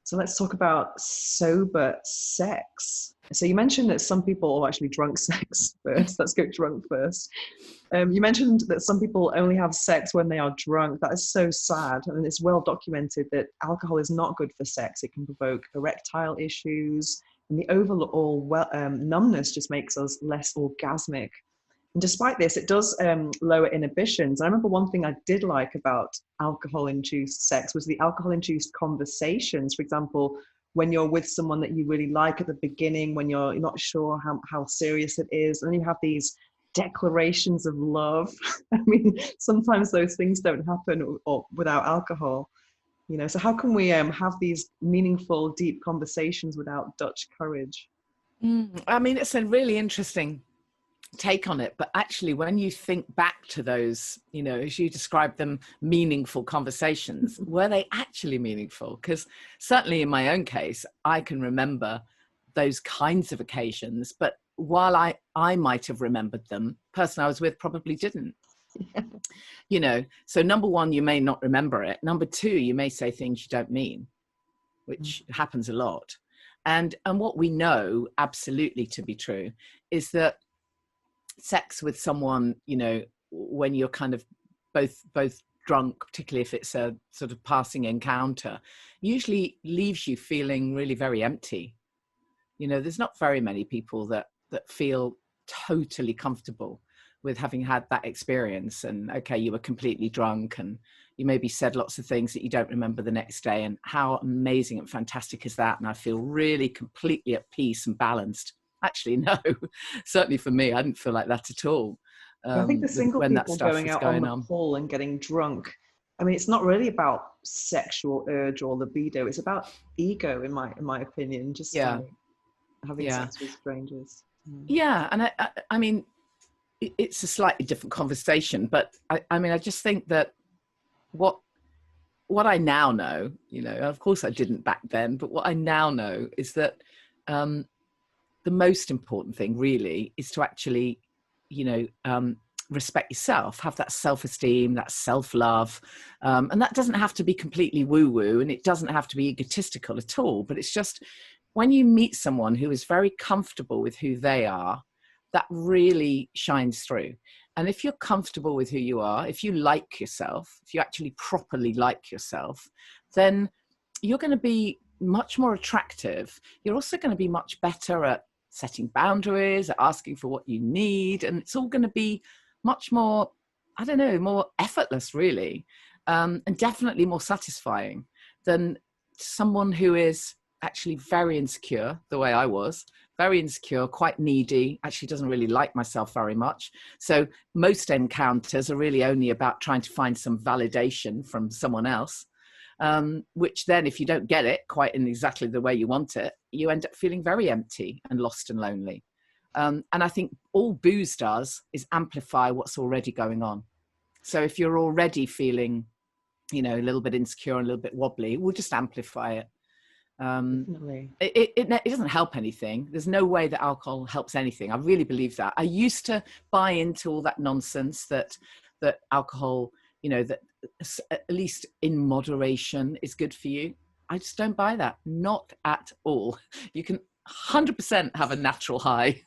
So let's talk about sober sex. So you mentioned that some people, or actually drunk sex first. Let's go drunk first. You mentioned that some people only have sex when they are drunk. That is so sad. I mean, it's well documented that alcohol is not good for sex. It can provoke erectile issues, and the overall numbness just makes us less orgasmic. And despite this, it does lower inhibitions. I remember one thing I did like about alcohol-induced sex was the alcohol-induced conversations. For example, when you're with someone that you really like at the beginning, when you're not sure how serious it is, and then you have these declarations of love. I mean, sometimes those things don't happen or without alcohol. So how can we have these meaningful, deep conversations without Dutch courage? I mean, it's a really interesting take on it, but actually when you think back to those, as you described them, meaningful conversations, were they actually meaningful? Because certainly in my own case, I can remember those kinds of occasions, but while I might have remembered them, the person I was with probably didn't. So number one, you may not remember it. Number two, you may say things you don't mean, which happens a lot. And what we know absolutely to be true is that sex with someone, when you're kind of both drunk, particularly if it's a sort of passing encounter, usually leaves you feeling really very empty. There's not very many people that feel totally comfortable with having had that experience. And okay, you were completely drunk and you maybe said lots of things that you don't remember the next day. And how amazing and fantastic is that? And I feel really completely at peace and balanced. Actually, no, certainly for me, I didn't feel like that at all. I think the single when that people stuff going was out going on the pole and getting drunk, I mean, it's not really about sexual urge or libido. It's about ego, in my opinion. Just Yeah, having yeah, sex with strangers. yeah. And I mean, it's a slightly different conversation, but I mean, I just think that what I now know, of course I didn't back then, but what I now know is that the most important thing really is to actually, respect yourself, have that self-esteem, that self-love. And that doesn't have to be completely woo-woo, and it doesn't have to be egotistical at all, but it's just when you meet someone who is very comfortable with who they are, that really shines through. And if you're comfortable with who you are, if you like yourself, if you actually properly like yourself, then you're going to be much more attractive. You're also going to be much better at setting boundaries, at asking for what you need. And it's all going to be much more, I don't know, more effortless, really. And definitely more satisfying than someone who is actually very insecure, the way I was, very insecure, quite needy, actually doesn't really like myself very much. So most encounters are really only about trying to find some validation from someone else. Which then, if you don't get it quite in exactly the way you want it, you end up feeling very empty and lost and lonely. And I think all booze does is amplify what's already going on. So if you're already feeling, a little bit insecure and a little bit wobbly, we'll just amplify it. Definitely. It doesn't help anything. There's no way that alcohol helps anything. I really believe that. I used to buy into all that nonsense that alcohol, that at least in moderation is good for you. I just don't buy that. Not at all. You can 100% have a natural high